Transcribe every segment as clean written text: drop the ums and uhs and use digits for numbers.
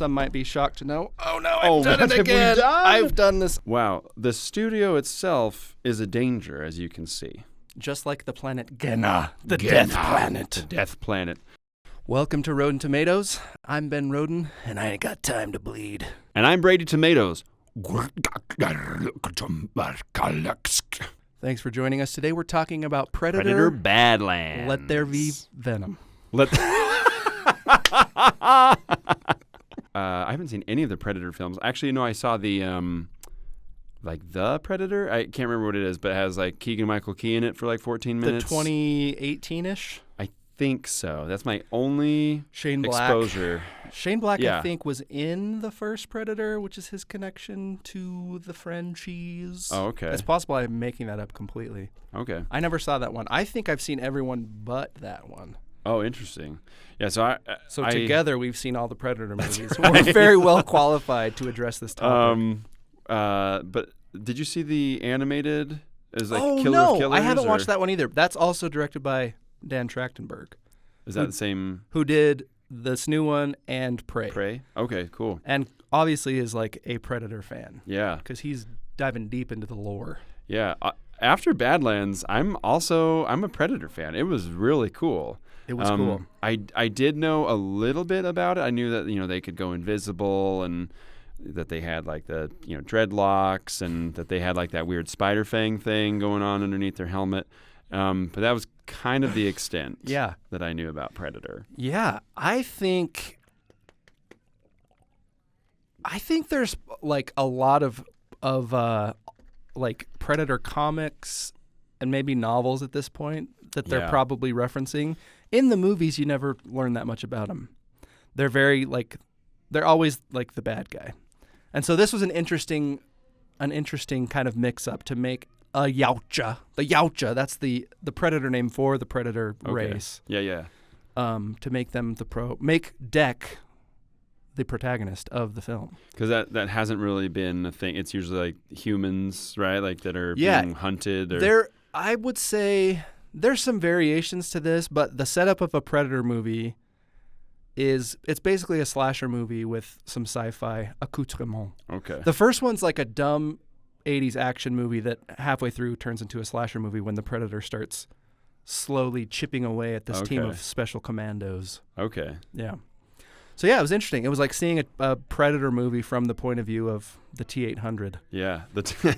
some might be shocked to know, oh no, I've done it again. I've done this. Wow. The studio itself is a danger, as you can see. Just like the planet Genna, the death planet. The death planet. Welcome to Roden Tomatoes. I'm Ben Roden, and I ain't got time to bleed. And I'm Brady Tomatoes. Thanks for joining us today. We're talking about Predator Badlands. Let There Be Venom. I haven't seen any of the Predator films. Actually, no, I saw the The Predator. I can't remember what it is, but it has like Keegan-Michael Key in it for like 14 minutes. The 2018-ish? I think so. That's my only exposure. Shane Black, I think, was in the first Predator, which is his connection to the franchise. Oh, okay. It's possible I'm making that up completely. Okay. I never saw that one. I think I've seen everyone but that one. Oh, interesting. Yeah, so together we've seen all the Predator movies. We're very well qualified to address this topic. But did you see the animated? Killer no, of Killers? I haven't watched that one either. That's also directed by Dan Trachtenberg. Is that the same? Who did this new one and Prey. Prey? Okay, cool. And obviously is like a Predator fan. Yeah. Because he's diving deep into the lore. Yeah. After Badlands, I'm a Predator fan. It was really cool. It was cool. I did know a little bit about it. I knew that they could go invisible and that they had like the dreadlocks and that they had like that weird spider fang thing going on underneath their helmet. But that was kind of the extent that I knew about Predator. Yeah, I think there's like a lot of like Predator comics and maybe novels at this point that they're probably referencing. In the movies, you never learn that much about them. They're they're always like the bad guy. And so this was an interesting kind of mix-up to make a Yautja. The Yautja, that's the Predator name for the Predator race. Yeah. To make them make Deck the protagonist of the film. Because that hasn't really been a thing. It's usually like humans, right? Like that are being hunted. I would say there's some variations to this, but the setup of a Predator movie it's basically a slasher movie with some sci-fi accoutrement. Okay. The first one's like a dumb 80s action movie that halfway through turns into a slasher movie when the Predator starts slowly chipping away at this team of special commandos. Okay. Yeah. So yeah, it was interesting. It was like seeing a Predator movie from the point of view of the T-800. Yeah.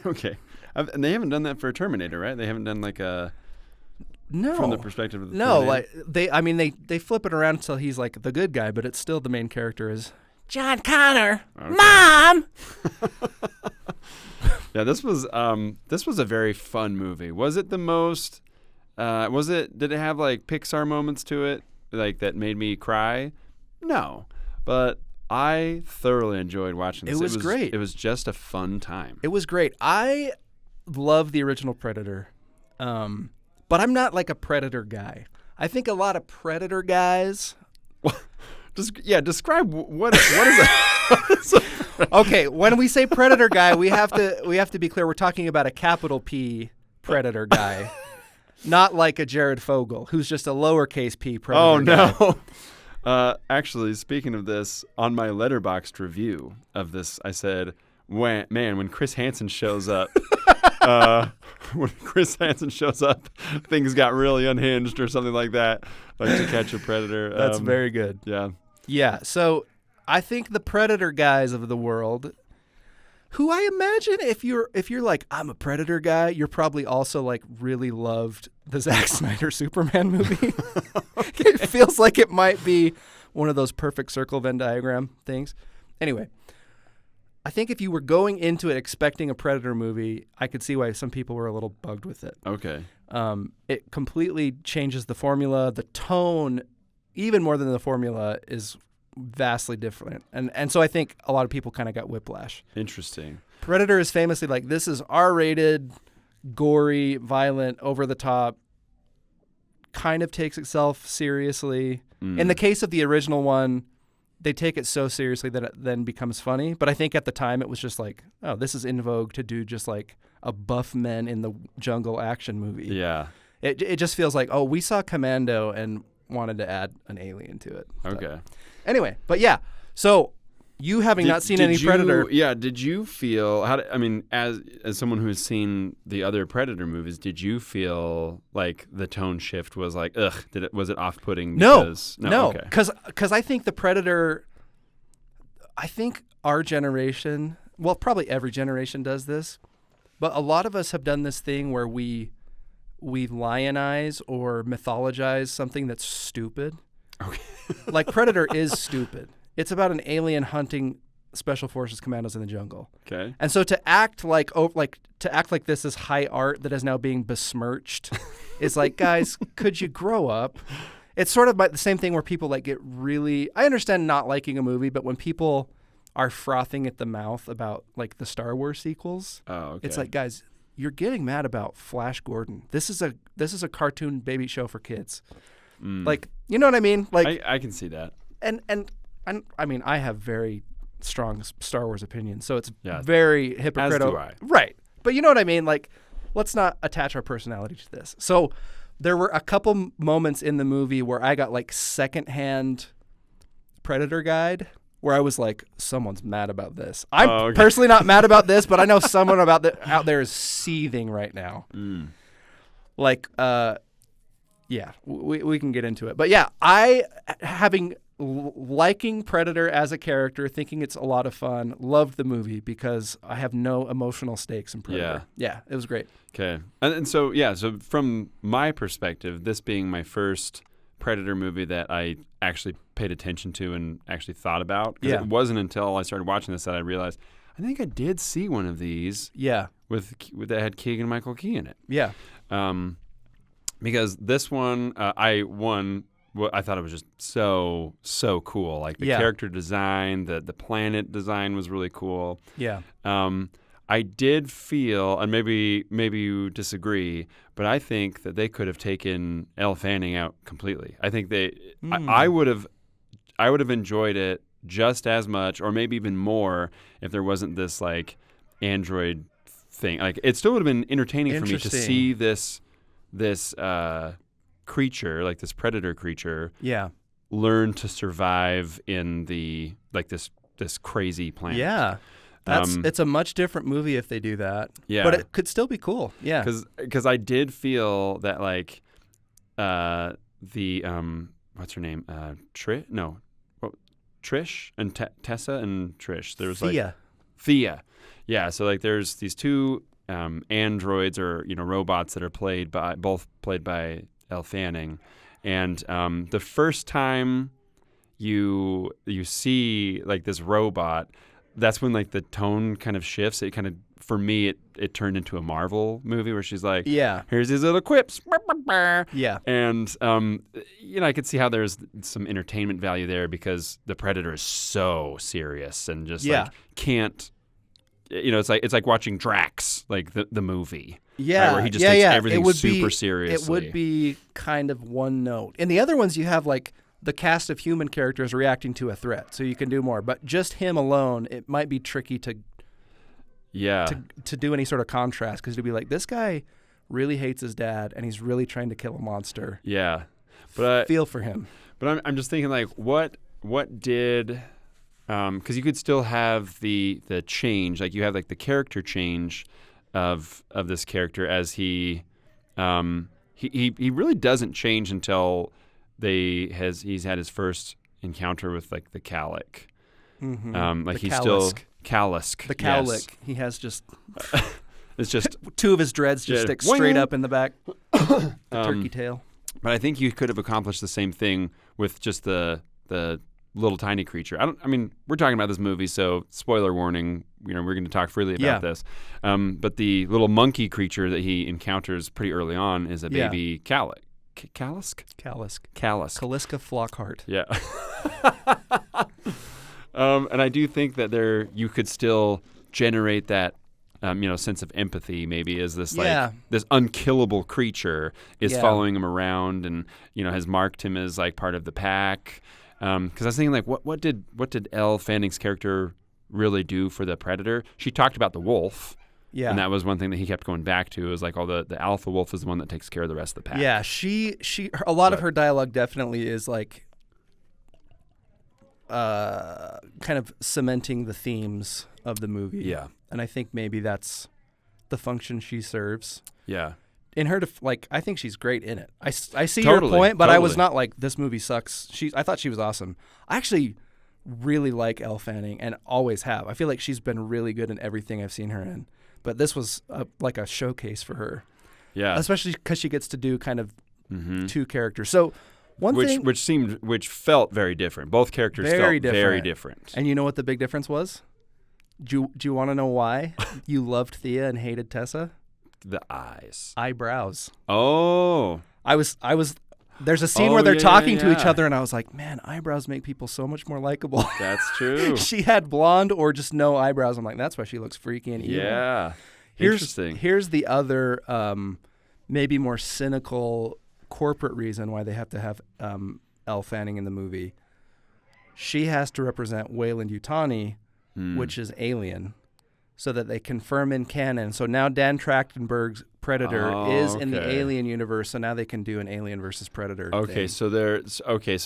Okay. And they haven't done that for Terminator, right? They haven't done like a... No. From the perspective of the Terminator? Like they flip it around until he's like the good guy, but it's still the main character is John Connor. Okay. Mom. Yeah, this was a very fun movie. Was it the most? Did it have like Pixar moments to it, like that made me cry? No, but I thoroughly enjoyed watching this. It was great. It was just a fun time. It was great. I love the original Predator. But I'm not like a Predator guy. I think a lot of Predator guys. Describe what is it? Okay, when we say Predator guy, we have to be clear. We're talking about a capital P Predator guy, not like a Jared Fogle, who's just a lowercase p Predator guy. Oh no! Actually, speaking of this, on my Letterboxd review of this, I said, when Chris Hansen shows up. When Chris Hansen shows up, things got really unhinged or something like that, like To Catch a Predator. That's very good. Yeah. Yeah, so I think the Predator guys of the world, who I imagine if you're like, I'm a Predator guy, you're probably also like really loved the Zack Snyder Superman movie. It feels like it might be one of those perfect circle Venn diagram things. Anyway. I think if you were going into it expecting a Predator movie, I could see why some people were a little bugged with it. Okay. It completely changes the formula. The tone, even more than the formula, is vastly different. And so I think a lot of people kind of got whiplash. Interesting. Predator is famously like, this is R-rated, gory, violent, over the top, kind of takes itself seriously. In the case of the original one, they take it so seriously that it then becomes funny. But I think at the time it was just like, oh, this is in vogue to do just like a buff men in the jungle action movie. Yeah. It just feels like, oh, we saw Commando and wanted to add an alien to it. Okay. Anyway, but yeah. So You having not seen any Predator. Yeah, did you feel, as someone who has seen the other Predator movies, did you feel like the tone shift was like, ugh, was it off-putting? No, okay. Because I think the Predator, I think our generation, well, probably every generation does this, but a lot of us have done this thing where we lionize or mythologize something that's stupid. Okay. Like Predator is stupid. It's about an alien hunting special forces commandos in the jungle. Okay. And so to act like this is high art that is now being besmirched is like, guys, could you grow up? It's sort of the same thing where people like get really, I understand not liking a movie, but when people are frothing at the mouth about like the Star Wars sequels, it's like, guys, you're getting mad about Flash Gordon. This is a cartoon baby show for kids. Like, you know what I mean? Like I can see that. And I mean, I have very strong Star Wars opinions, so it's very hypocritical. As do I. Right. But you know what I mean? Like, let's not attach our personality to this. So there were a couple moments in the movie where I got like secondhand Predator guide where I was like, someone's mad about this. I'm personally not mad about this, but I know someone out there is seething right now. Like, yeah, we can get into it. But yeah, liking Predator as a character, thinking it's a lot of fun, loved the movie because I have no emotional stakes in Predator. Yeah, it was great. Okay. And so from my perspective, this being my first Predator movie that I actually paid attention to and actually thought about, because it wasn't until I started watching this that I realized, I think I did see one of these with that had Keegan-Michael Key in it. Yeah. Because this one, I thought it was just so cool. Like the character design, the planet design was really cool. Yeah. I did feel, and maybe you disagree, but I think that they could have taken Elle Fanning out completely. I think I would have enjoyed it just as much, or maybe even more, if there wasn't this like android thing. Like it still would have been entertaining for me to see this creature, like this predator creature, learn to survive in the like this crazy planet. Yeah. It's a much different movie if they do that. Yeah. But it could still be cool. Yeah. Because I did feel that like the what's her name? Trish and Tessa and Trish. There was Thea. Yeah. So like there's these two androids or robots that are both played by Elle Fanning, and the first time you see like this robot, that's when like the tone kind of shifts. It kind of, for me, it turned into a Marvel movie where she's like, here's these little quips. Yeah. And, I could see how there's some entertainment value there because the Predator is so serious and just like can't, it's like watching Drax, like the movie. Yeah. Right, where he just takes everything super seriously. It would be kind of one note. In the other ones, you have like the cast of human characters reacting to a threat, so you can do more. But just him alone, it might be tricky to do any sort of contrast, because it'd be like, this guy really hates his dad, and he's really trying to kill a monster. Yeah, but feel for him. But I'm just thinking like, what did, because you could still have the change, like you have like the character change of this character as he really doesn't change until he's had his first encounter with like the Calic. Mm-hmm. Like the he's Calisk. still Calisk. The Calic. Yes. He has just it's just two of his dreads just stick straight up in the back. The turkey tail. But I think you could have accomplished the same thing with just the little tiny creature. We're talking about this movie, so spoiler warning, we're going to talk freely about this. But the little monkey creature that he encounters pretty early on is a baby Calic. Calisk? Calisk. Caliska Flockhart. Yeah. And I do think that you could still generate that, sense of empathy. Maybe as this this unkillable creature is following him around and has marked him as like part of the pack. Because I was thinking like, what did Elle Fanning's character really do for the predator? She talked about the wolf. Yeah. And that was one thing that he kept going back to, is like, the alpha wolf is the one that takes care of the rest of the pack. Yeah, a lot of her dialogue definitely is like, kind of cementing the themes of the movie. Yeah. And I think maybe that's the function she serves. Yeah. In her, I think she's great in it. I see Totally, your point, but I was totally. not like, this movie sucks. I thought she was awesome. I actually really like Elle Fanning and always have. I feel like she's been really good in everything I've seen her in. But this was like a showcase for her. Yeah. Especially because she gets to do kind of two characters. So which felt very different. Both characters felt very different. And you know what the big difference was? Do you want to know why you loved Thea and hated Tessa? The eyes. Eyebrows. Oh. I was. There's a scene where they're talking to each other, and I was like, man, eyebrows make people so much more likable. That's true. She had blonde or just no eyebrows. I'm like, that's why she looks freaky and evil. Yeah. Interesting. Here's the other, maybe more cynical corporate reason why they have to have Elle Fanning in the movie. She has to represent Weyland-Yutani, which is alien, so that they confirm in canon. So now Dan Trachtenberg's Predator is in the Alien universe, so now they can do an Alien versus Predator. Okay, thing.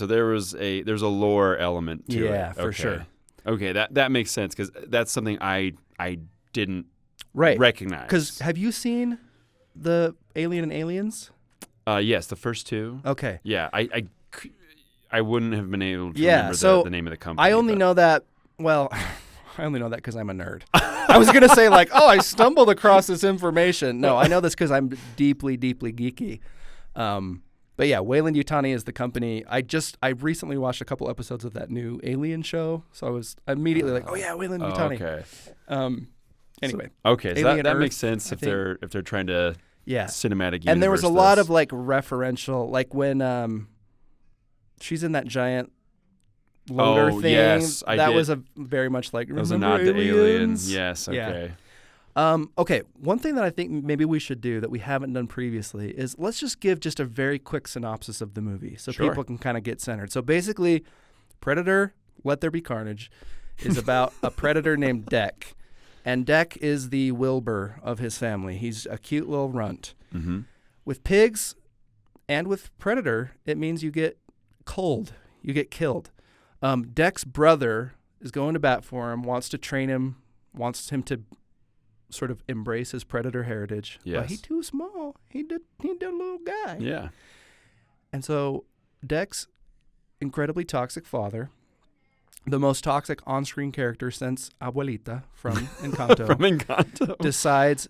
there's a lore element to it. Yeah, for sure. Okay, that makes sense because that's something I didn't right. recognize. Because have you seen the Alien and Aliens? Yes, the first two. Okay. Yeah, I wouldn't have been able to remember the name of the company. I only know that. Well, I only know that because I'm a nerd. I was gonna say like, I stumbled across this information. No, I know this because I'm deeply, deeply geeky. But yeah, Weyland-Yutani is the company. I recently watched a couple episodes of that new Alien show, so I was immediately like, oh yeah, Weyland-Yutani. Okay. Anyway. Okay, so that makes sense if they're trying to cinematic universe. And there was a lot of like referential, like when she's in that giant loader thing. Yes, that was a very much like, that was a nod to Aliens. Yes, okay. Yeah. Okay, one thing that I think maybe we should do that we haven't done previously is let's just give just a very quick synopsis of the movie so people can kind of get centered. So basically, Predator, Let There Be Carnage, is about a predator named Deck. And Deck is the Wilbur of his family. He's a cute little runt. Mm-hmm. With pigs and with Predator, it means you get cold. You get killed. Deck's brother is going to bat for him, wants to train him, wants him to sort of embrace his Predator heritage. Yes. But he's too small. He did a little guy. Yeah. And so Deck's incredibly toxic father, the most toxic on-screen character since Abuelita from Encanto, decides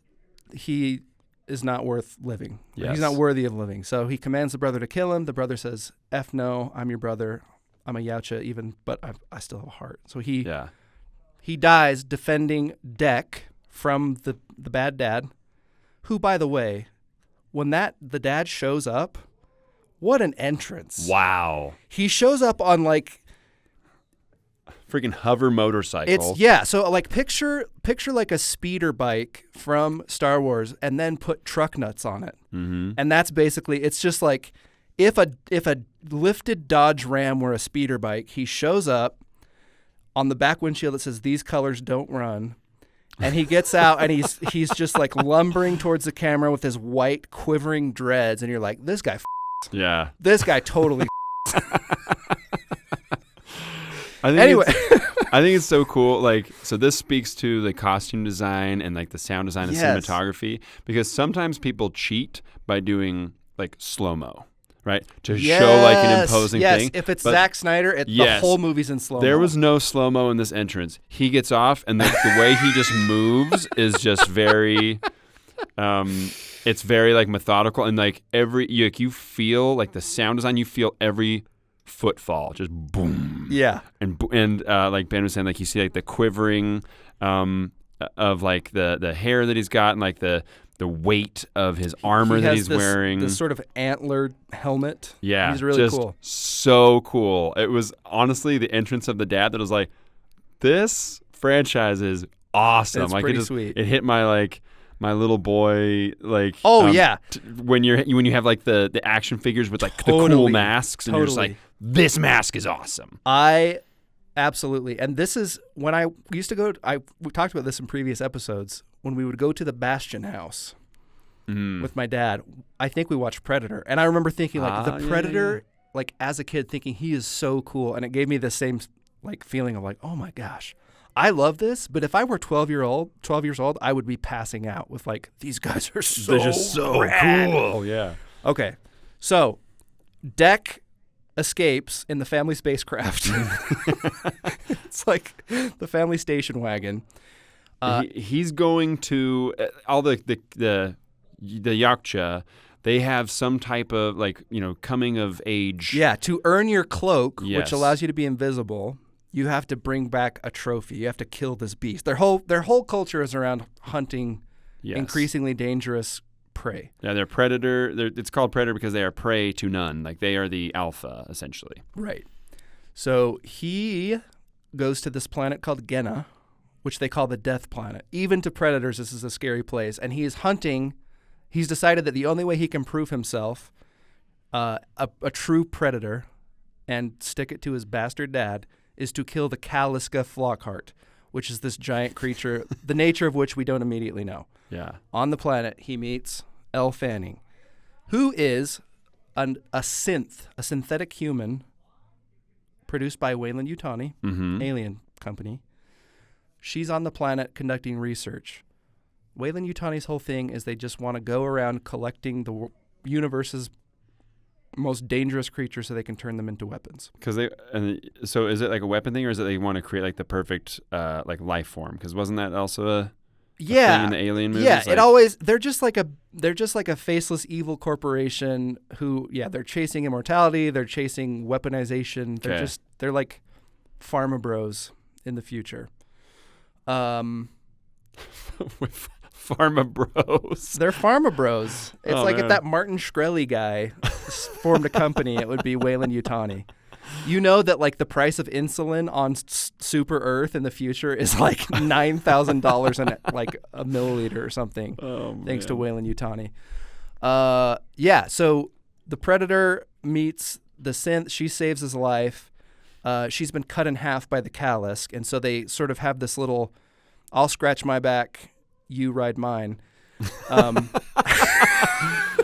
he is not worth living. Yes. He's not worthy of living. So he commands the brother to kill him. The brother says, F no, I'm your brother. I'm a Yautja but I still have a heart. So he dies defending Deck from the bad dad, who, by the way, when the dad shows up, what an entrance. Wow. He shows up on like freaking hover motorcycle. So like picture like a speeder bike from Star Wars and then put truck nuts on it. Mm-hmm. And that's basically, it's just like if a lifted Dodge Ram were a speeder bike, he shows up on the back windshield that says these colors don't run. And he gets out and he's just like lumbering towards the camera with his white quivering dreads, and you're like, this guy yeah. This guy totally I think anyway. I think it's so cool. Like, so this speaks to the costume design and like the sound design and cinematography, because sometimes people cheat by doing like slow-mo, right? To show like an imposing thing. If it's Zack Snyder, the whole movie's in slow-mo. There was no slow-mo in this entrance. He gets off and the way he just moves is just very it's very like methodical, and like you feel like the sound design, you feel every footfall, just boom. Yeah. And like Ben was saying, like you see like the quivering of like the hair that he's got, and like the weight of his armor that he's wearing. This sort of antlered helmet. Yeah. He's really cool. So cool. It was honestly the entrance of the dad that was like, this franchise is awesome. It's like pretty sweet. It hit my little boy, like, when you have like the action figures with like the cool masks, and you're just like, this mask is awesome. Absolutely. And this is when I used to we talked about this in previous episodes, when we would go to the Bastion house with my dad. I think we watched Predator, and I remember thinking like the Predator, like as a kid thinking he is so cool, and it gave me the same like feeling of like, oh my gosh, I love this, but if I were 12 years old, I would be passing out with like, these guys are so They're just so rad. cool. Yeah. Okay, so Deck escapes in the family spacecraft. It's like the family station wagon. He's going to all the Yaksha. They have some type of like, coming of age. Yeah, to earn your cloak, Yes. which allows you to be invisible, you have to bring back a trophy. You have to kill this beast. Their whole culture is around hunting increasingly dangerous prey. Yeah, they're predator. It's called predator because they are prey to none. Like they are the alpha, essentially. Right. So he goes to this planet called Genna, which they call the Death Planet. Even to predators, this is a scary place. And he is hunting. He's decided that the only way he can prove himself a true predator and stick it to his bastard dad is to kill the Kaliska Flockhart, which is this giant creature, the nature of which we don't immediately know. Yeah. On the planet, he meets Elle Fanning, who is a synth, a synthetic human produced by Weyland-Yutani, alien company. She's on the planet conducting research. Weyland-Yutani's whole thing is they just want to go around collecting the universe's most dangerous creatures so they can turn them into weapons. So is it like a weapon thing, or is it they want to create like the perfect like life form? Because wasn't that also a thing in the alien movies? Yeah, they're just like a faceless evil corporation who they're chasing immortality, they're chasing weaponization. They're like pharma bros in the future. With pharma bros. They're pharma bros. It's if that Martin Shkreli guy formed a company, it would be Weyland-Yutani. You know that like the price of insulin on Super Earth in the future is like $9,000 in like a milliliter or something, thanks to Weyland-Yutani. So the Predator meets the synth. She saves his life. She's been cut in half by the Kalisk, and so they sort of have this little, I'll scratch my back, you ride mine.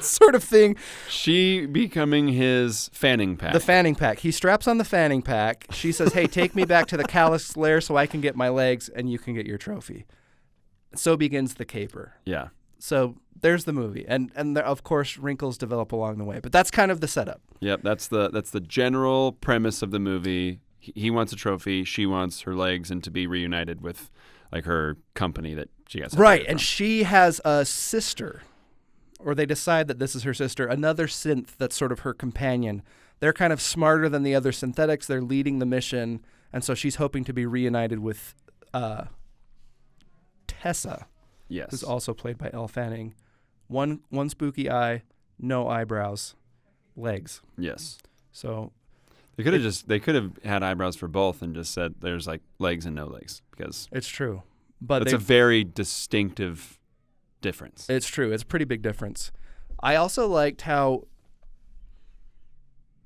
Sort of thing. She becoming his fanning pack. The fanning pack. He straps on the fanning pack. She says, hey, take me back to the Kalisk's lair so I can get my legs and you can get your trophy. So begins the caper. Yeah. So there's the movie. And there, of course, wrinkles develop along the way. But that's kind of the setup. Yep, that's the general premise of the movie. He wants a trophy. She wants her legs and to be reunited with like her company that she got separated from. And she has a sister, or they decide that this is her sister, another synth that's sort of her companion. They're kind of smarter than the other synthetics. They're leading the mission, and so she's hoping to be reunited with Tessa, who's also played by Elle Fanning. One spooky eye, no eyebrows, legs. Yes. So they could have had eyebrows for both and just said there's like legs and no legs, because it's true. But it's a very distinctive difference. It's true. It's a pretty big difference. I also liked how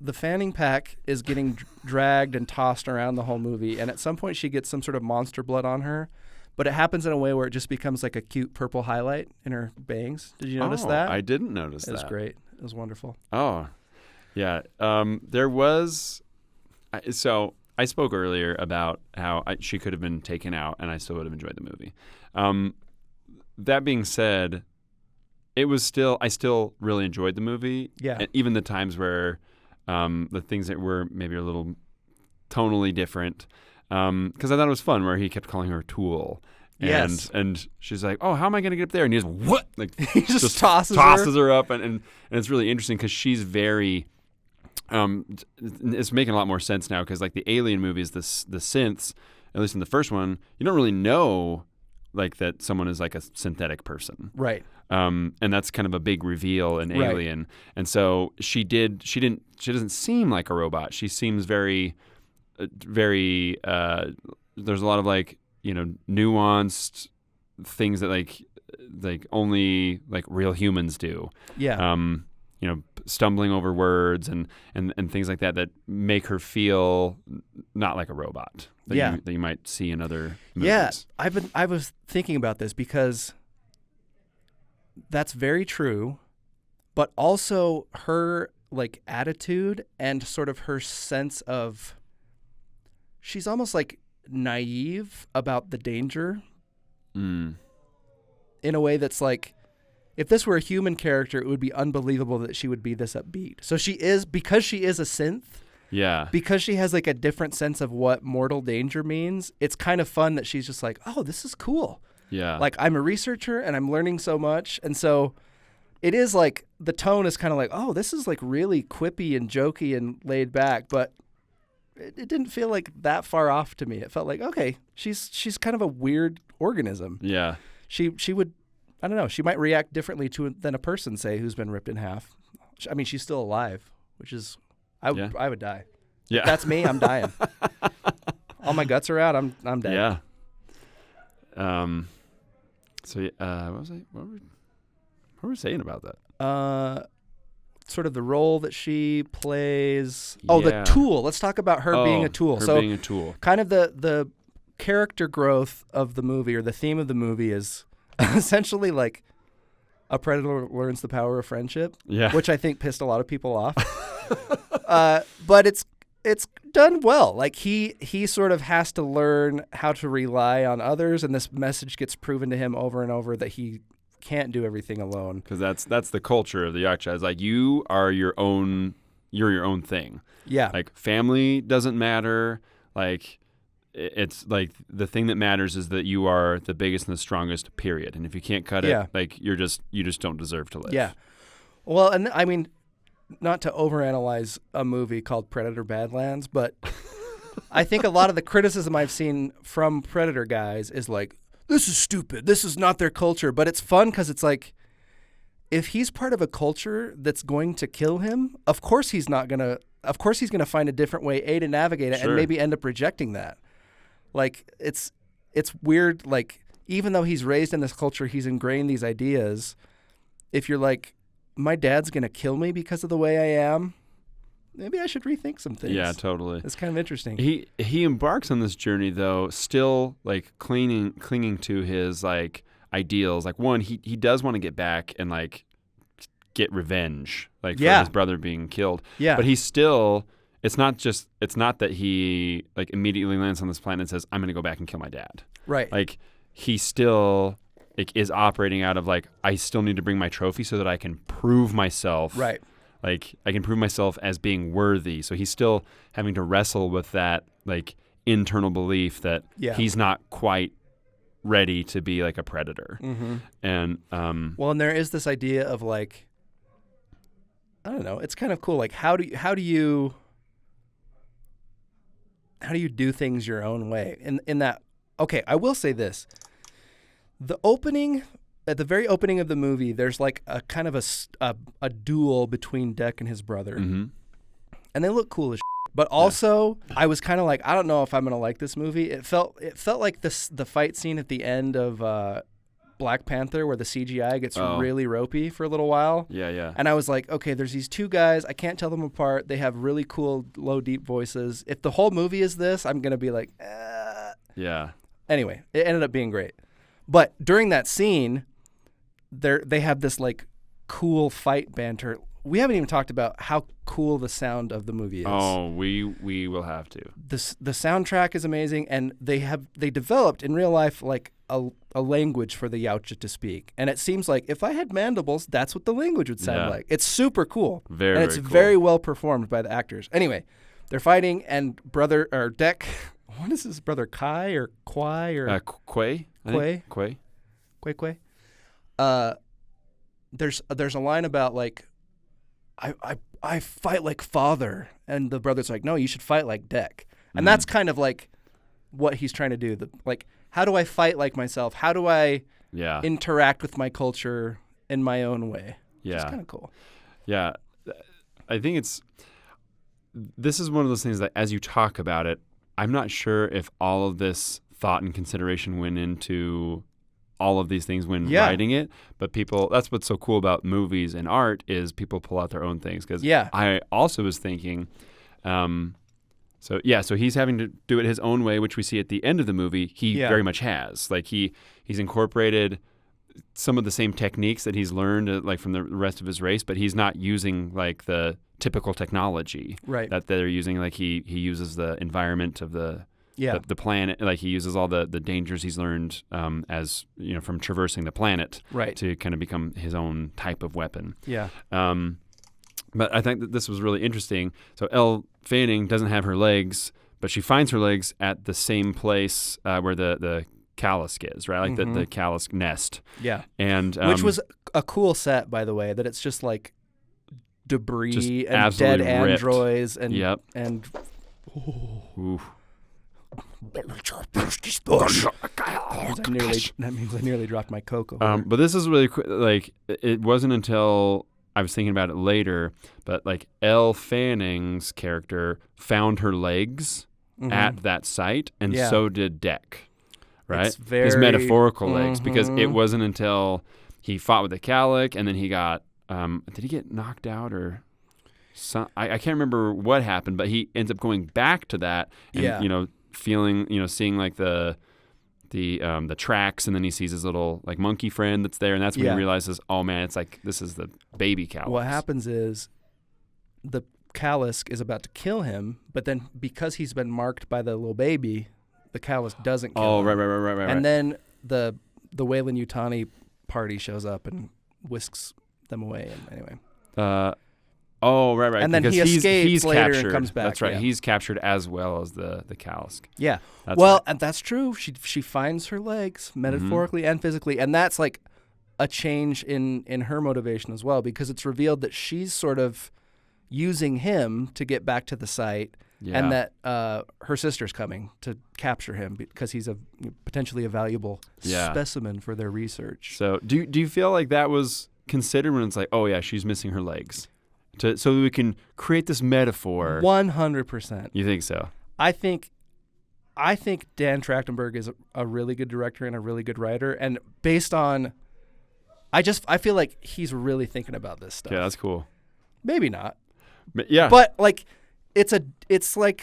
the fanning pack is getting dragged and tossed around the whole movie, and at some point she gets some sort of monster blood on her, but it happens in a way where it just becomes like a cute purple highlight in her bangs. Did you notice that? I didn't notice that. It was great. It was wonderful. Oh, yeah. There was... So I spoke earlier about how she could have been taken out and I still would have enjoyed the movie. That being said, I still really enjoyed the movie. Yeah. And even the times where the things that were maybe a little tonally different, because I thought it was fun where he kept calling her Tool. And she's like, oh, how am I going to get up there? And he's what? Like he just tosses her up. And it's really interesting because she's very... it's making a lot more sense now because like the Alien movies, the synths, at least in the first one, you don't really know like that someone is like a synthetic person, right? And that's kind of a big reveal in Alien. And so she doesn't seem like a robot. She seems very there's a lot of like, nuanced things that like only like real humans do. Yeah. Stumbling over words and things like that make her feel not like a robot that you might see in other movies. Yeah, I was thinking about this because that's very true, but also her like attitude and sort of her sense of she's almost like naive about the danger in a way that's like, if this were a human character, it would be unbelievable that she would be this upbeat. So because she is a synth, because she has like a different sense of what mortal danger means, it's kind of fun that she's just like, oh, this is cool. Yeah. Like, I'm a researcher and I'm learning so much. And so it is like, the tone is kind of like, oh, this is like really quippy and jokey and laid back, but it didn't feel like that far off to me. It felt like, okay, she's kind of a weird organism. Yeah. She would, I don't know, she might react differently than a person, say, who's been ripped in half. I mean, she's still alive, which is, I would die. Yeah. If that's me, I'm dying. All my guts are out, I'm dead. Yeah. So what were we saying about that? Sort of the role that she plays. Oh, the tool. Let's talk about her being a tool. Her being a tool. Kind of the character growth of the movie, or the theme of the movie, is essentially like a predator learns the power of friendship. Yeah. Which I think pissed a lot of people off. But it's done well. Like he sort of has to learn how to rely on others, and this message gets proven to him over and over that he can't do everything alone. Because that's the culture of the Yaksha. It's like, you're your own thing. Yeah. Like, family doesn't matter. Like, it's like the thing that matters is that you are the biggest and the strongest, period. And if you can't cut it, like, you just don't deserve to live. Yeah. Well, and I mean, not to overanalyze a movie called Predator Badlands, but I think a lot of the criticism I've seen from Predator guys is like, this is stupid. This is not their culture. But it's fun because it's like, if he's part of a culture that's going to kill him, of course he's going to find a different way, to navigate it, and maybe end up rejecting that. Like, it's weird. Like, even though he's raised in this culture, he's ingrained these ideas. If you're like, my dad's going to kill me because of the way I am, maybe I should rethink some things. Yeah, totally. It's kind of interesting. He embarks on this journey, though, still like clinging to his like ideals. Like, one, he does want to get back and like get revenge, like for his brother being killed. Yeah. But he's still, it's not that he like immediately lands on this planet and says, I'm going to go back and kill my dad. Right. Like, he still is operating out of like, I still need to bring my trophy so that I can prove myself. Right. Like, I can prove myself as being worthy. So he's still having to wrestle with that, like, internal belief that he's not quite ready to be, like, a predator. Mm-hmm. And well, and there is this idea of, like, I don't know. It's kind of cool. Like, how do you do things your own way? In that, okay, I will say this: at the very opening of the movie, there's like a kind of a duel between Deck and his brother. Mm-hmm. And they look cool as shit. But also, I was kind of like, I don't know if I'm going to like this movie. It felt like the fight scene at the end of Black Panther, where the CGI gets really ropey for a little while. Yeah, yeah. And I was like, okay, there's these two guys. I can't tell them apart. They have really cool, low, deep voices. If the whole movie is this, I'm going to be like, Yeah. Anyway, it ended up being great. But during that scene, they have this like cool fight banter. We haven't even talked about how cool the sound of the movie is. Oh, we will have to. The soundtrack is amazing, and they developed in real life like a language for the Yautja to speak. And it seems like if I had mandibles, that's what the language would sound like. It's super cool. Very, and it's very cool. very well performed by the actors. Anyway, they're fighting, and Deck, what is his brother, Kai or Kwai or Quay? Quay. There's a line about like, I fight like father, and the brother's like, no, you should fight like Deck, and that's kind of like what he's trying to do. Like, how do I fight like myself? How do I interact with my culture in my own way? Yeah, it's kind of cool. Yeah, I think this is one of those things that as you talk about it, I'm not sure if all of this thought and consideration went into all of these things when writing it, but that's what's so cool about movies and art is people pull out their own things. Because I also was thinking, so he's having to do it his own way, which we see at the end of the movie. He very much has. Like, he's incorporated some of the same techniques that he's learned like from the rest of his race, but he's not using like the typical technology that they're using. Like, he uses the environment of the the planet. Like he uses all the dangers he's learned as from traversing the planet, to kind of become his own type of weapon. Yeah. But I think that this was really interesting. So Elle Fanning doesn't have her legs, but she finds her legs at the same place where the Callisk is, right? Like the Callisk nest. Yeah. And which was a cool set, by the way, that it's just like debris just and dead ripped. androids and that means I nearly dropped my cocoa. But this is really like it wasn't until I was thinking about it later, but like Elle Fanning's character found her legs at that site, and so did Deck. Right, his metaphorical legs, because it wasn't until he fought with the Calic, and then he got did he get knocked out or some? I can't remember what happened, but he ends up going back to that, and feeling seeing like the tracks, and then he sees his little like monkey friend that's there, and that's when he realizes, oh man, it's like this is the baby Calic. What happens is the Calisk is about to kill him, but then because he's been marked by the little baby, the Calisk doesn't kill him. Right. And then the Weyland-Yutani party shows up and whisks them away. And anyway. Right. And then he escapes he's later captured. and comes back. That's right. Yeah. He's captured as well as the Calisk. Yeah. Right. And that's true. She finds her legs metaphorically and physically, and that's like a change in her motivation as well, because it's revealed that she's sort of using him to get back to the site. Yeah. And that her sister's coming to capture him because he's potentially a valuable specimen for their research. So do you feel like that was considered when it's like, oh yeah, she's missing her legs, so we can create this metaphor? 100%. You think so? I think Dan Trachtenberg is a really good director and a really good writer, and based on, I feel like he's really thinking about this stuff. Yeah, that's cool. Maybe not. Yeah, but like. It's like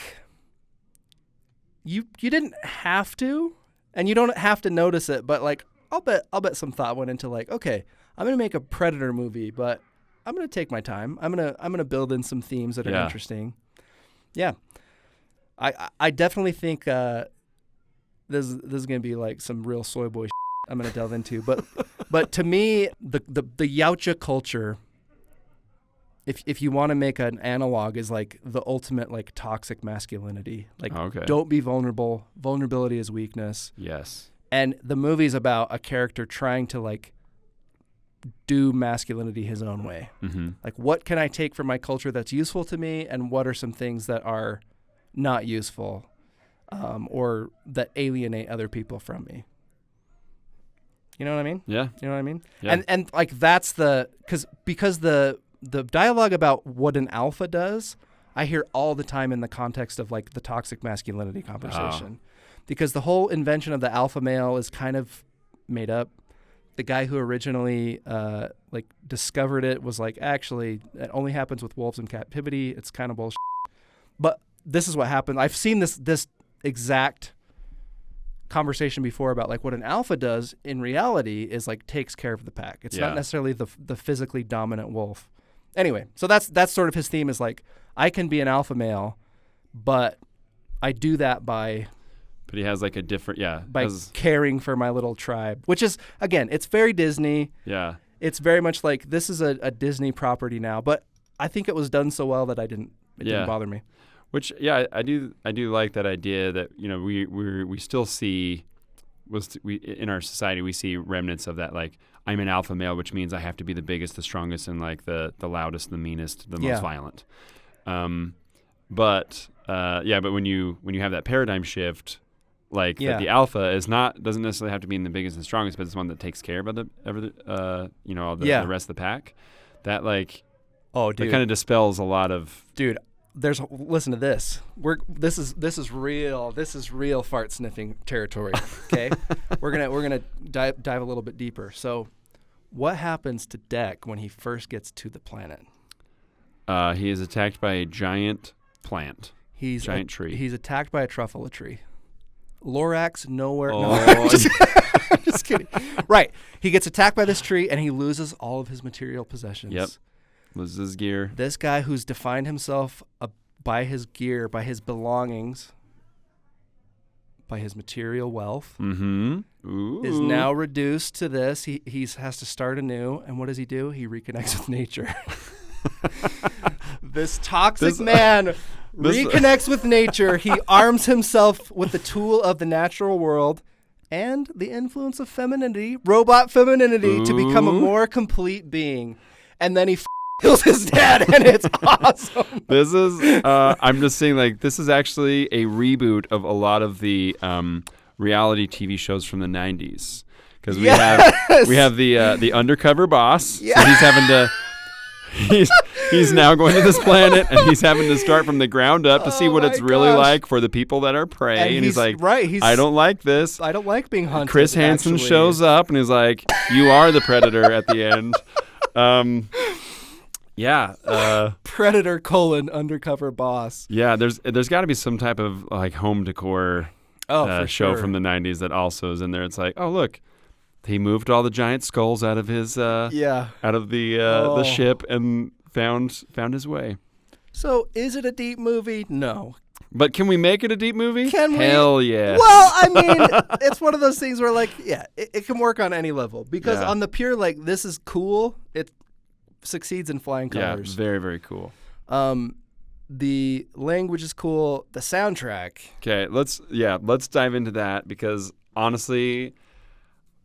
you didn't have to, and you don't have to notice it, but like I'll bet some thought went into like, okay, I'm gonna make a Predator movie, but I'm gonna take my time. I'm gonna build in some themes that are interesting. Yeah, I definitely think this is gonna be like some real soy boy I'm gonna delve into, but to me the Yautja culture, If you want to make an analog, is like the ultimate like toxic masculinity. Like, don't be vulnerable. Vulnerability is weakness. Yes. And the movie's about a character trying to like do masculinity his own way. Mm-hmm. Like, what can I take from my culture that's useful to me, and what are some things that are not useful, or that alienate other people from me? You know what I mean? Yeah. You know what I mean? Yeah. And like that's because the dialogue about what an alpha does, I hear all the time in the context of like the toxic masculinity conversation, because the whole invention of the alpha male is kind of made up. The guy who originally like discovered it was like, actually, it only happens with wolves in captivity. It's kind of bullshit. But this is what happened. I've seen this exact conversation before about like what an alpha does in reality is like takes care of the pack. It's not necessarily the physically dominant wolf. Anyway, so that's sort of his theme, is like, I can be an alpha male, but I do that by... But he has like a different, by caring for my little tribe, which is, again, it's very Disney. Yeah. It's very much like, this is a Disney property now, but I think it was done so well that it didn't bother me. Which, I do like that idea that, we still see, in our society, we see remnants of that, like, I'm an alpha male, which means I have to be the biggest, the strongest, and like the loudest, the meanest, the most violent. But when you have that paradigm shift, like that the alpha doesn't necessarily have to be in the biggest and strongest, but it's one that takes care of the rest of the pack. That like, that kind of dispels a lot of listen to this. This is real fart sniffing territory. Okay, we're gonna dive a little bit deeper. So, what happens to Deck when he first gets to the planet? He is attacked by a giant plant. Giant tree. He's attacked by a truffula tree. Lorax nowhere. Oh. No, just kidding. Right. He gets attacked by this tree and he loses all of his material possessions. Yep. Loses his gear. This guy who's defined himself by his gear, by his belongings, by his material wealth. Mm-hmm. Is now reduced to this. He has to start anew. And what does he do? He reconnects with nature. This toxic man reconnects with nature. He arms himself with the tool of the natural world and the influence of femininity, robot femininity, to become a more complete being. And then he kills his dad, and it's awesome. This is, I'm just saying, like, this is actually a reboot of a lot of the reality TV shows from the 90s. Because we have the undercover boss. Yeah. So he's having to... He's now going to this planet, and he's having to start from the ground up to see what it's really like for the people that are prey. And he's like, I don't like this. I don't like being hunted. Chris Hansen shows up, and he's like, you are the predator at the end. Predator : undercover boss. Yeah, there's got to be some type of like home decor show from the 90s that also is in there. It's like, oh, look. He moved all the giant skulls out of his out of the ship and found his way. So is it a deep movie? No. But can we make it a deep movie? Can we? Hell yeah. Well, I mean, it's one of those things where like, it can work on any level because on the pure like this is cool, it succeeds in flying colors. Yeah, very very cool. The language is cool. The soundtrack. Okay, let's dive into that because honestly,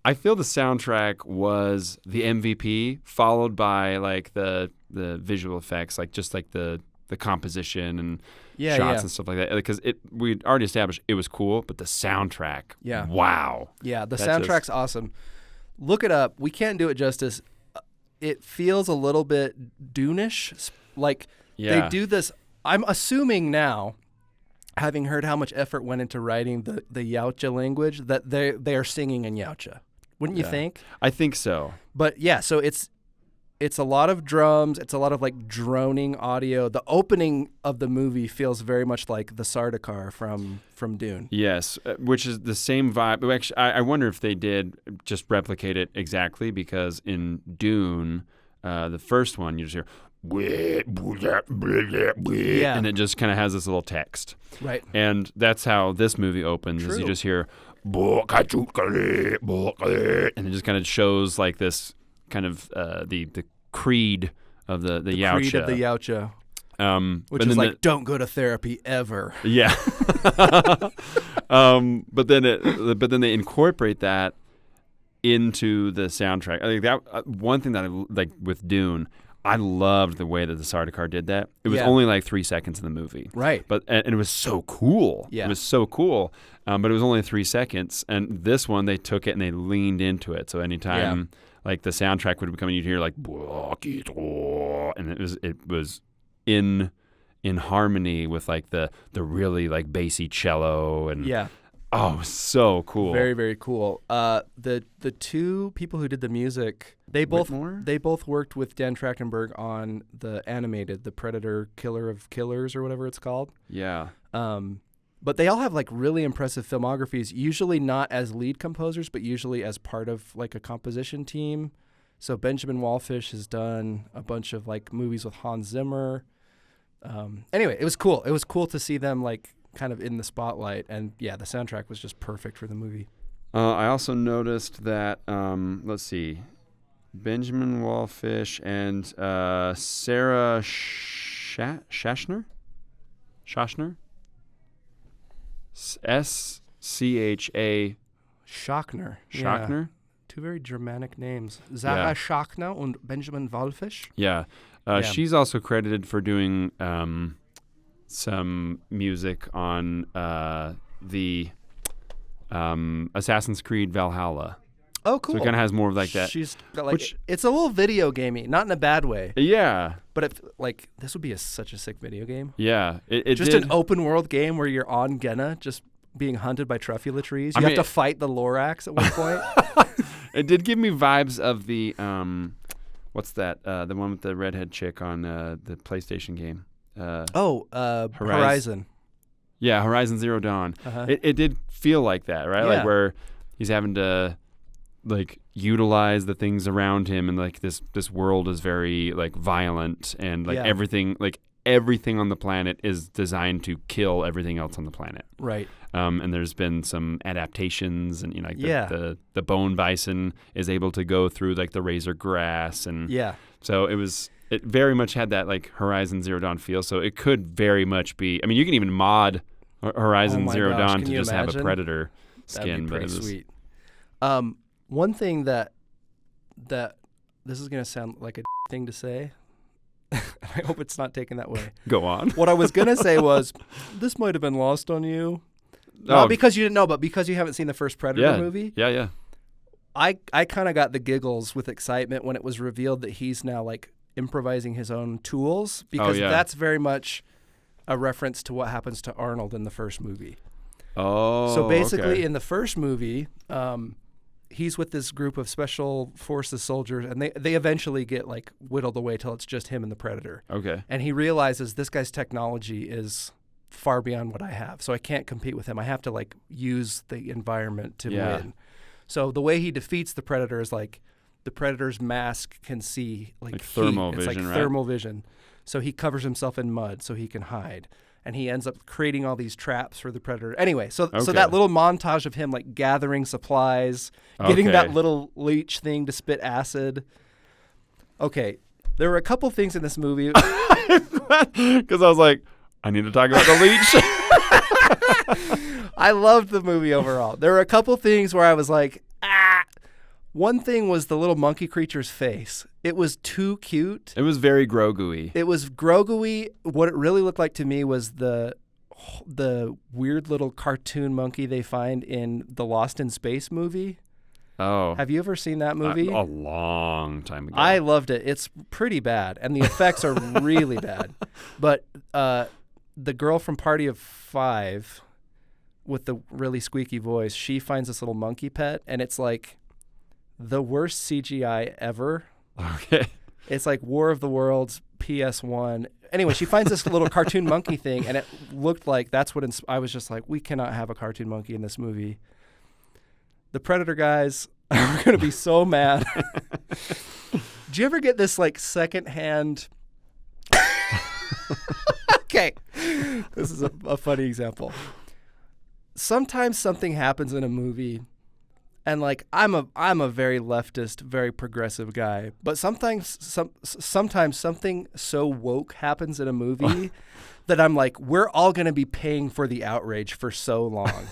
I feel the soundtrack was the MVP, followed by like the visual effects, like just like the composition and shots and stuff like that. Because we'd already established it was cool, but the soundtrack, wow. Yeah, the soundtrack's awesome. Look it up. We can't do it justice. It feels a little bit Dune-ish. Like they do this. I'm assuming now, having heard how much effort went into writing the Yautja language, that they are singing in Yautja. Wouldn't you think? I think so. But yeah, so it's a lot of drums. It's a lot of like droning audio. The opening of the movie feels very much like the Sardaukar from Dune. Yes, which is the same vibe. Actually, I wonder if they did just replicate it exactly because in Dune, the first one, you just hear and it just kind of has this little text. Right. And that's how this movie opens. Is you just hear and it just kind of shows like this kind of the creed of the Yautja. Creed of the Yautja. Which is like, don't go to therapy ever. Yeah. But then they incorporate that into the soundtrack. I think that one thing that I like with Dune, I loved the way that the Sardaukar did that. It was only like 3 seconds in the movie. Right. And it was so cool. Yeah. It was so cool. But it was only 3 seconds. And this one, they took it and they leaned into it. So anytime like the soundtrack would become, you'd hear like, and it was in harmony with like the really like bassy cello and oh, so cool. Very, very cool. The two people who did the music, they both worked with Dan Trachtenberg on the animated, the Predator Killer of Killers or whatever it's called. Yeah. But they all have like really impressive filmographies, usually not as lead composers, but usually as part of like a composition team. So Benjamin Wallfisch has done a bunch of like movies with Hans Zimmer. Anyway, it was cool. It was cool to see them like kind of in the spotlight, and the soundtrack was just perfect for the movie. I also noticed that let's see, Benjamin Wallfisch and Sarah Schachner, S-C-H-A Schachner. Yeah. Two very Germanic names, Sarah Schachner and Benjamin Wallfisch. Yeah. She's also credited for doing some music on the Assassin's Creed Valhalla. Oh, cool. So it kind of has more of like that. She's got like, it's a little video gamey, not in a bad way. Yeah. But like this would be such a sick video game. Yeah. It just an open world game where you're on Genna, just being hunted by truffula trees. You have to fight the Lorax at one point. It did give me vibes of the what's that? The one with the redhead chick on the PlayStation game. Horizon. Yeah, Horizon Zero Dawn. Uh-huh. It did feel like that, right? Yeah. Like where he's having to like utilize the things around him, and like this world is very like violent, and like everything, like everything on the planet is designed to kill everything else on the planet. Right. And there's been some adaptations, and the bone bison is able to go through like the razor grass, and so it very much had that like Horizon Zero Dawn feel. So it could very much be. I mean, you can even mod Horizon Zero Dawn to just have a predator skin. That'd be pretty sweet. One thing that this is gonna sound like a thing to say. I hope it's not taken that way. Go on. What I was gonna say was, this might have been lost on you. Not because you didn't know, but because you haven't seen the first Predator movie. Yeah. I kind of got the giggles with excitement when it was revealed that he's now like improvising his own tools, because that's very much a reference to what happens to Arnold in the first movie. Oh, so basically in the first movie, he's with this group of special forces soldiers, and they eventually get like whittled away till it's just him and the Predator. Okay. And he realizes this guy's technology is far beyond what I have, so I can't compete with him. I have to like use the environment to win. So the way he defeats the Predator is like the Predator's mask can see like thermal heat. vision, it's like right? Thermal vision. So he covers himself in mud so he can hide. And he ends up creating all these traps for the Predator. Anyway, so that little montage of him like gathering supplies, getting that little leech thing to spit acid. Okay, there were a couple things in this movie. Because I was like, I need to talk about the leech. I loved the movie overall. There were a couple things where I was like, ah. One thing was the little monkey creature's face. It was too cute. It was very Grogu-y. It was Grogu-y. What it really looked like to me was the weird little cartoon monkey they find in the Lost in Space movie. Oh. Have you ever seen that movie? A long time ago. I loved it. It's pretty bad, and the effects are really bad. But the girl from Party of Five with the really squeaky voice, she finds this little monkey pet, and it's like the worst CGI ever. Okay. It's like War of the Worlds, PS1. Anyway, she finds this little cartoon monkey thing, and it looked like that's what I was just like, we cannot have a cartoon monkey in this movie. The Predator guys are going to be so mad. Do you ever get this like secondhand? Okay. This is a funny example. Sometimes something happens in a movie, and like I'm a very leftist, very progressive guy, but sometimes something so woke happens in a movie that I'm like, we're all going to be paying for the outrage for so long.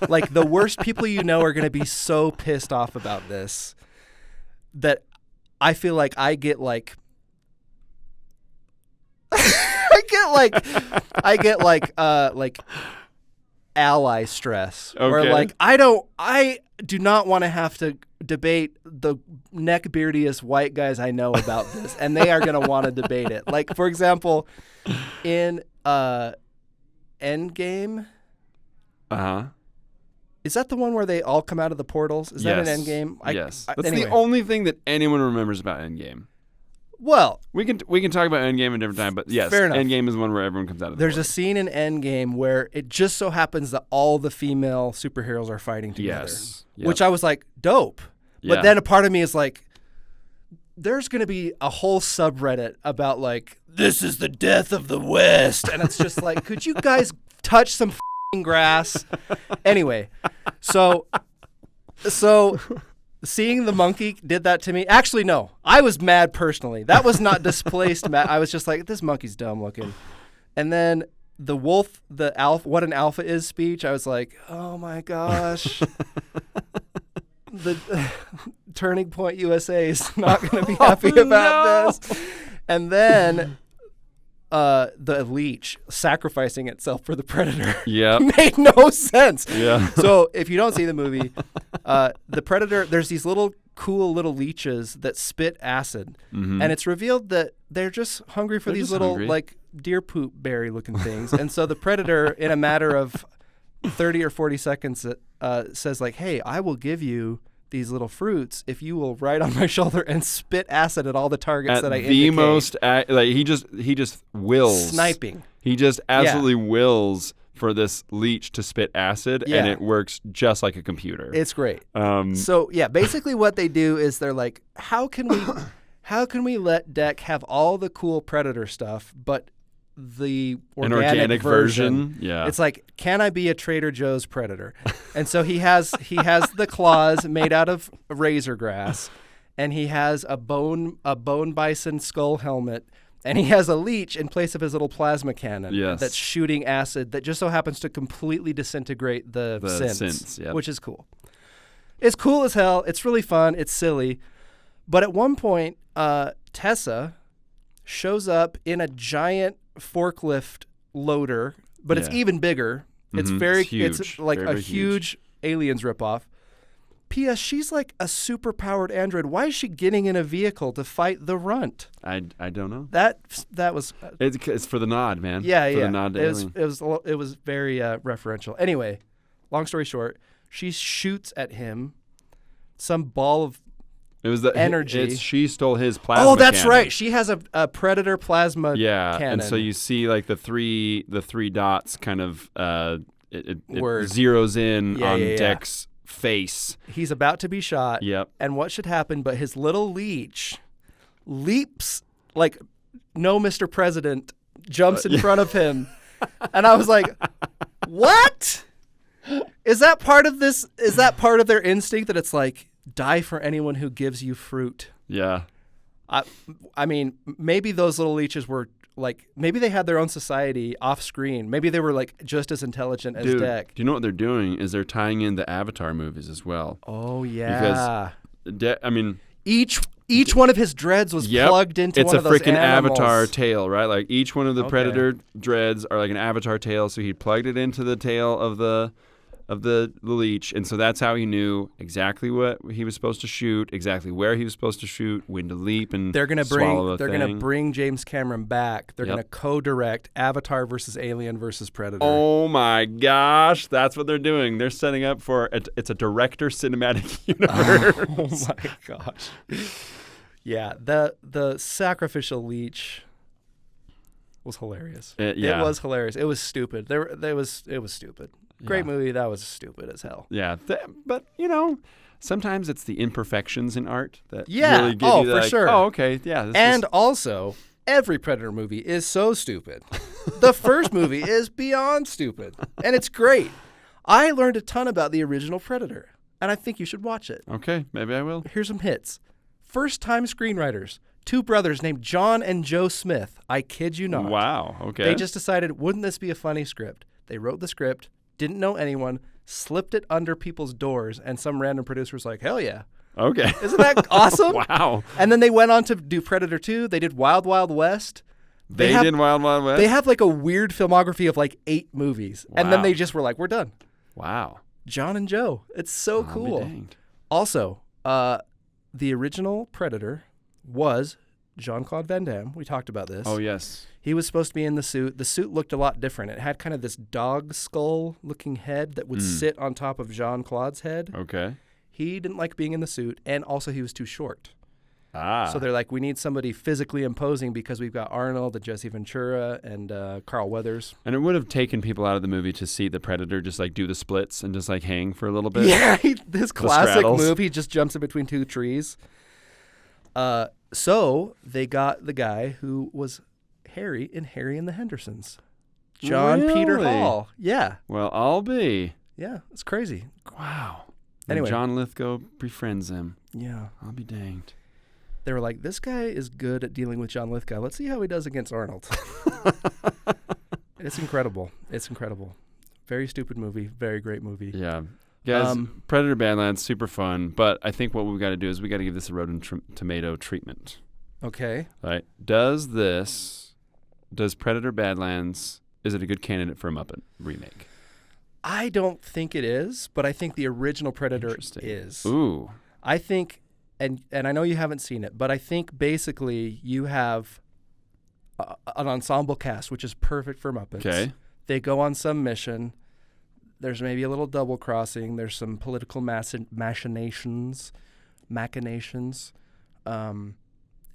Like the worst people you know are going to be so pissed off about this that I feel like I get like I get like ally stress, or like I do not want to have to debate the neck-beardiest white guys I know about this, and they are going to want to debate it. Like, for example, in Endgame. Is that the one where they all come out of the portals? Is that an Endgame? Yes. That's the only thing that anyone remembers about Endgame. Well, we can talk about Endgame at a different time, but yes, fair enough. Endgame is one where everyone comes out of the There's a scene in Endgame where it just so happens that all the female superheroes are fighting together. Yes. Yep. Which I was like, dope. Yeah. But then a part of me is like, there's going to be a whole subreddit about like, this is the death of the West. And it's just like, could you guys touch some f***ing grass? Anyway, so seeing the monkey did that to me. Actually, no. I was mad personally. That was not displaced mad. I was just like, this monkey's dumb looking. And then the wolf, the alpha, what an alpha is speech, I was like, oh my gosh. The Turning Point USA is not going to be happy about this. And then the leech sacrificing itself for the Predator made no sense. Yeah. So if you don't see the movie, the Predator, there's these little cool little leeches that spit acid, and it's revealed that they're just hungry for these little like deer poop berry looking things. And so the Predator, in a matter of 30 or 40 seconds, says like, hey, I will give you these little fruits if you will ride on my shoulder and spit acid at all the targets that I indicate. Like he just wills. Sniping. He just absolutely wills for this leech to spit acid, and it works just like a computer. It's great. So yeah, basically what they do is they're like, how can we let Deck have all the cool Predator stuff, but the an organic version. Yeah. It's like, can I be a Trader Joe's predator? And so he has the claws made out of razor grass, and he has a bone bison skull helmet, and he has a leech in place of his little plasma cannon that's shooting acid that just so happens to completely disintegrate the synths, which is cool. It's cool as hell. It's really fun. It's silly. But at one point, Tessa shows up in a giant forklift loader, but it's even bigger. It's huge. It's like very a huge Aliens ripoff. P.S. She's like a super-powered android. Why is she getting in a vehicle to fight the Runt? I don't know. That was. It's for the nod, man. Yeah, for the nod to Alien. It was very referential. Anyway, long story short, she shoots at him some ball of energy. She stole his plasma. Oh, that's cannon. right. She has a Predator plasma cannon. And so you see like the three dots kind of it zeroes in on Deck's face. He's about to be shot. Yep. And what should happen? But his little leech leaps like no Mr. President, jumps in front of him. And I was like, what? Is that part of this? Is that part of their instinct that it's like, die for anyone who gives you fruit? Yeah. I mean, maybe those little leeches were like, maybe they had their own society off screen. Maybe they were like just as intelligent as Deck. Do you know what they're doing? Is they're tying in the Avatar movies as well. Oh yeah. Because each one of his dreads was plugged into one of those It's a freaking animals. Avatar tail, right? Like each one of the Predator dreads are like an Avatar tail. So he plugged it into the tail of the leech, and so that's how he knew exactly what he was supposed to shoot, exactly where he was supposed to shoot, when to leap, and they're gonna swallow bring James Cameron back. They're gonna co-direct Avatar versus Alien versus Predator. Oh my gosh, that's what they're doing. They're setting up for it's a director cinematic universe. Oh my gosh. Yeah, the sacrificial leech was hilarious. It was hilarious. It was stupid. It was stupid. Great movie. That was stupid as hell. Yeah, but sometimes it's the imperfections in art that really give you for sure. Oh, okay, yeah. Also, every Predator movie is so stupid. The first movie is beyond stupid, and it's great. I learned a ton about the original Predator, and I think you should watch it. Okay, maybe I will. Here's some hits. First-time screenwriters. 2 brothers named John and Joe Smith. I kid you not. Wow, okay. They just decided, wouldn't this be a funny script? They wrote the script, didn't know anyone, slipped it under people's doors, and some random producer was like, hell yeah. Okay. Isn't that awesome? Wow. And then they went on to do Predator 2. They did Wild Wild West. They did Wild Wild West? They have like a weird filmography of like 8 movies. Wow. And then they just were like, we're done. Wow. John and Joe. It's so cool. Be danged. Also, the original Predator was Jean-Claude Van Damme. We talked about this. Oh, yes. He was supposed to be in the suit. The suit looked a lot different. It had kind of this dog skull-looking head that would sit on top of Jean-Claude's head. Okay. He didn't like being in the suit, and also he was too short. Ah. So they're like, we need somebody physically imposing because we've got Arnold and Jesse Ventura and Carl Weathers. And it would have taken people out of the movie to see the Predator just like do the splits and just like hang for a little bit. Yeah, this classic move. He just jumps in between 2 trees. So they got the guy who was Harry in Harry and the Hendersons. John Peter Hall. Yeah. Well, I'll be. Yeah, it's crazy. Wow. Anyway. And John Lithgow befriends him. Yeah. I'll be danged. They were like, this guy is good at dealing with John Lithgow. Let's see how he does against Arnold. It's incredible. It's incredible. Very stupid movie. Very great movie. Yeah. Guys, Predator Badlands, super fun. But I think what we've got to do is we got to give this a Rotten Tomato treatment. Okay. All right. Does Predator Badlands, is it a good candidate for a Muppet remake? I don't think it is, but I think the original Predator is. Ooh. I think, and I know you haven't seen it, but I think basically you have an ensemble cast, which is perfect for Muppets. Okay. They go on some mission. There's maybe a little double crossing. There's some political machinations. And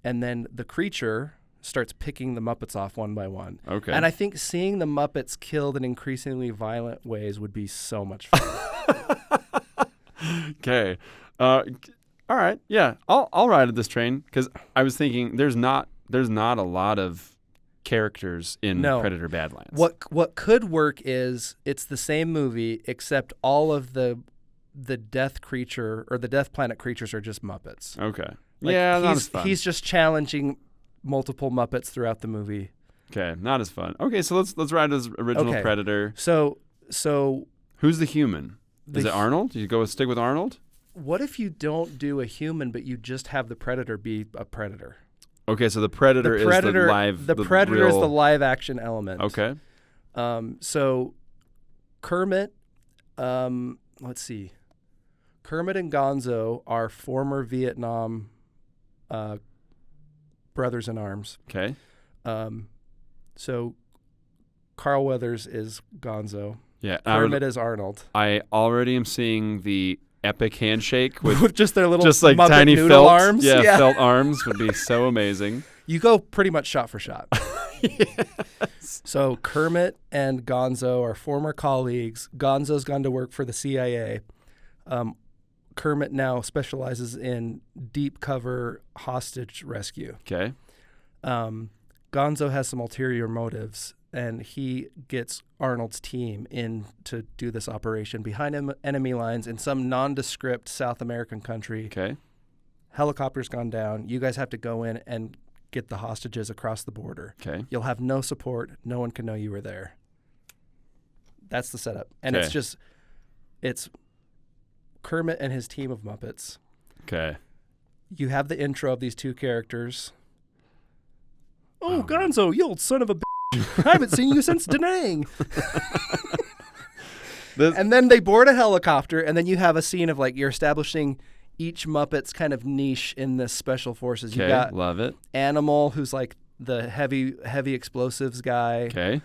then the creature starts picking the Muppets off one by one. Okay. And I think seeing the Muppets killed in increasingly violent ways would be so much fun. Okay. All right. Yeah. I'll ride at this train because I was thinking there's not a lot of characters in Predator Badlands. What could work is it's the same movie except all of the death creature or the death planet creatures are just Muppets. Okay. Like, yeah, not as fun. He's just challenging multiple Muppets throughout the movie. Okay, not as fun. Okay, so let's ride as original Predator. So who's the human? Is it Arnold? You stick with Arnold? What if you don't do a human, but you just have the Predator be a predator? Okay, so the Predator is the live. The Predator is the live action element. Okay. So Kermit, let's see. Kermit and Gonzo are former Vietnam brothers in arms. Okay. So Carl Weathers is Gonzo. Yeah. Kermit is Arnold. I already am seeing the epic handshake with just their little just like Muppet tiny noodle felt arms. Yeah, felt arms would be so amazing. You go pretty much shot for shot. Yes. So Kermit and Gonzo are former colleagues. Gonzo's gone to work for the CIA. Kermit now specializes in deep cover hostage rescue. Okay. Gonzo has some ulterior motives, and he gets Arnold's team in to do this operation behind enemy lines in some nondescript South American country. Okay. Helicopter's gone down. You guys have to go in and get the hostages across the border. Okay. You'll have no support. No one can know you were there. That's the setup. And it's Kermit and his team of Muppets. Okay. You have the intro of these two characters. Oh, Gonzo, you old son of a bitch. I haven't seen you since Da Nang. And then they board a helicopter, and then you have a scene of like you're establishing each Muppet's kind of niche in this special forces. Okay, you got love it. Animal, who's like the heavy explosives guy. Okay.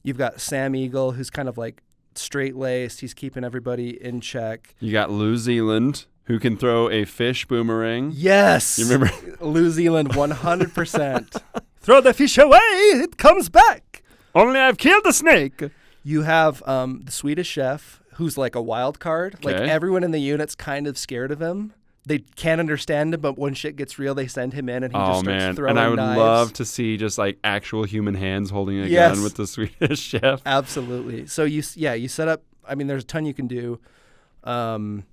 You've got Sam Eagle, who's kind of like straight-laced. He's keeping everybody in check. You got New Zealand, who can throw a fish boomerang. Yes. You remember? New Zealand, 100%. Throw the fish away, it comes back. Only I've killed the snake. You have the Swedish chef, who's like a wild card. Okay. Like everyone in the unit's kind of scared of him. They can't understand him, but when shit gets real, they send him in, and he just starts throwing and I would knives. love to see just like actual human hands holding a gun with the Swedish chef. Absolutely. So you set up. I mean, there's a ton you can do. I'm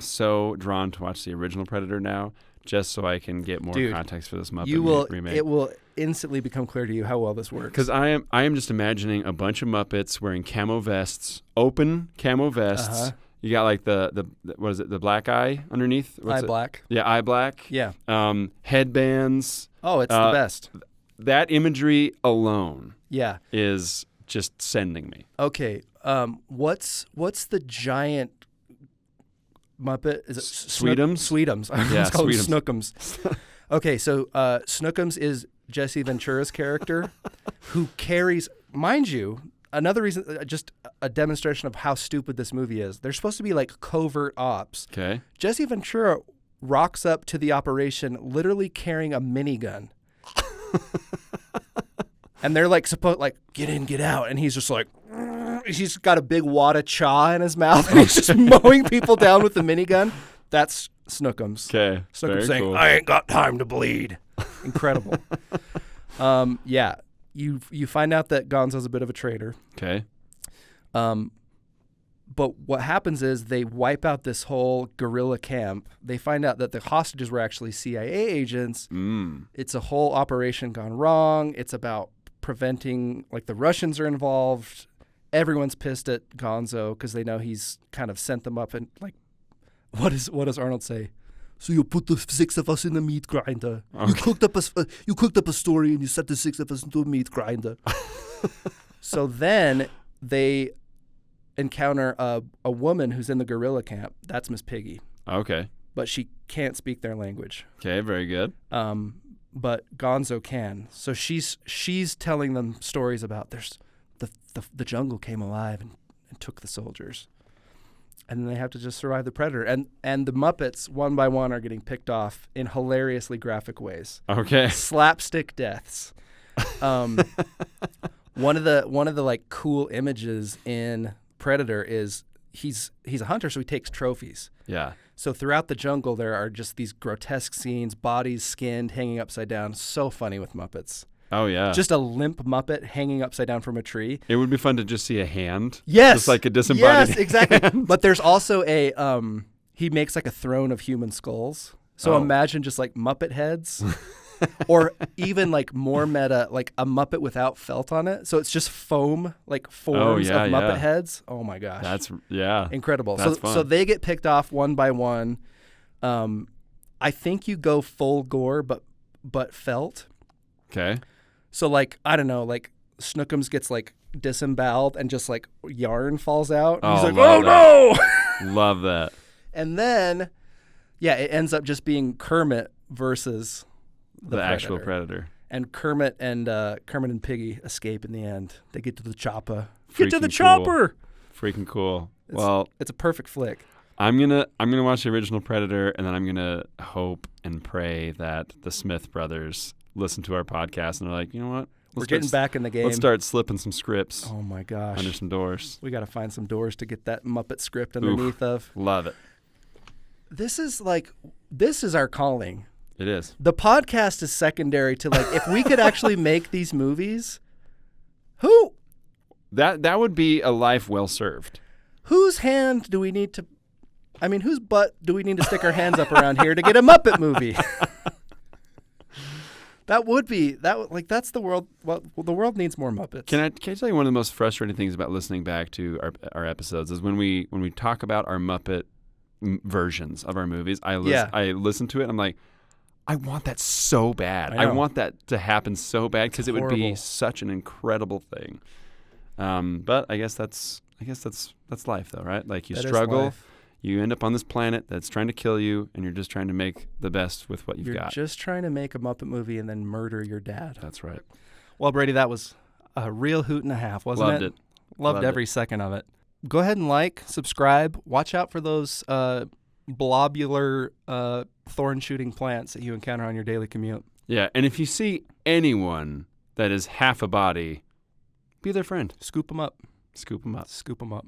so drawn to watch the original Predator now, just so I can get more context for this Muppet remake. It will instantly become clear to you how well this works. Because I am just imagining a bunch of Muppets wearing camo vests, open camo vests. Uh-huh. You got like the what is it? The black eye underneath. Eye black. Yeah, eye black. Yeah. Headbands. Oh, it's the best. That imagery alone. Yeah. Is just sending me. Okay. What's the giant Muppet? Is it Sweetums? Sweetums. Yeah, it's called Sweetums. Snookums. Okay, so Snookums is Jesse Ventura's character, who carries, mind you, another reason, just a demonstration of how stupid this movie is. They're supposed to be like covert ops. Okay. Jesse Ventura rocks up to the operation literally carrying a minigun. And they're like get in, get out, and he's just like, he's got a big wad of chaw in his mouth, and he's just mowing people down with the minigun. That's Snookums. Okay. Snookums saying, cool. I ain't got time to bleed. Incredible. Yeah. You find out that Gonzo's a bit of a traitor. Okay. But what happens is they wipe out this whole guerrilla camp. They find out that the hostages were actually CIA agents. It's a whole operation gone wrong. It's about preventing, like, the Russians are involved. Everyone's pissed at Gonzo because they know he's kind of sent them up and, like, what does Arnold say? So you put the 6 of us in the meat grinder. Okay. You cooked up a story and you set the 6 of us into a meat grinder. So then they encounter a woman who's in the guerrilla camp. That's Miss Piggy. Okay. But she can't speak their language. Okay, very good. But Gonzo can. So she's telling them stories about the jungle came alive and took the soldiers. And then they have to just survive the predator. And the Muppets, one by one, are getting picked off in hilariously graphic ways. Okay. Slapstick deaths. One of the like cool images in Predator is he's a hunter, so he takes trophies. Yeah. So throughout the jungle, there are just these grotesque scenes, bodies skinned, hanging upside down. So funny with Muppets. Oh, yeah. Just a limp Muppet hanging upside down from a tree. It would be fun to just see a hand. Yes. Just like a disembodied Yes, exactly. hand. But there's also he makes like a throne of human skulls. So imagine just like Muppet heads. Or even like more meta, like a Muppet without felt on it. So it's just foam, like forms of Muppet heads. Oh my gosh. That's incredible. That's fun. So they get picked off one by one. I think you go full gore, but felt. Okay. So like, I don't know, like Snookums gets like disemboweled and just like yarn falls out. And he's like, oh no! Love that. And then, it ends up just being Kermit versus the actual predator. And Kermit and Piggy escape in the end. They get to the chopper. Freaking Get to the chopper. Freaking cool. It's a perfect flick. I'm gonna watch the original Predator, and then I'm gonna hope and pray that the Smith brothers listen to our podcast and are like, you know what? We're getting back in the game. Let's start slipping some scripts. Oh my gosh. Under some doors. We got to find some doors to get that Muppet script underneath of. Love it. This is our calling. It is. The podcast is secondary to like if we could actually make these movies. Who? That would be a life well served. Whose hand do we need to? I mean, whose butt do we need to stick our hands up around here to get a Muppet movie? That's the world. Well, the world needs more Muppets. Can I tell you one of the most frustrating things about listening back to our episodes is when we talk about our Muppet versions of our movies. I listen to it and I'm like, I want that so bad. I want that to happen so bad because it would be such an incredible thing. But I guess that's life though, right? Like you struggle, you end up on this planet that's trying to kill you, and you're just trying to make the best with what you've got. You're just trying to make a Muppet movie and then murder your dad. That's right. Well, Brady, that was a real hoot and a half, wasn't it? Loved it. Loved every second of it. Go ahead and subscribe. Watch out for those blobular thorn-shooting plants that you encounter on your daily commute. Yeah, and if you see anyone that is half a body, be their friend. Scoop them up. Scoop them up. Scoop them up.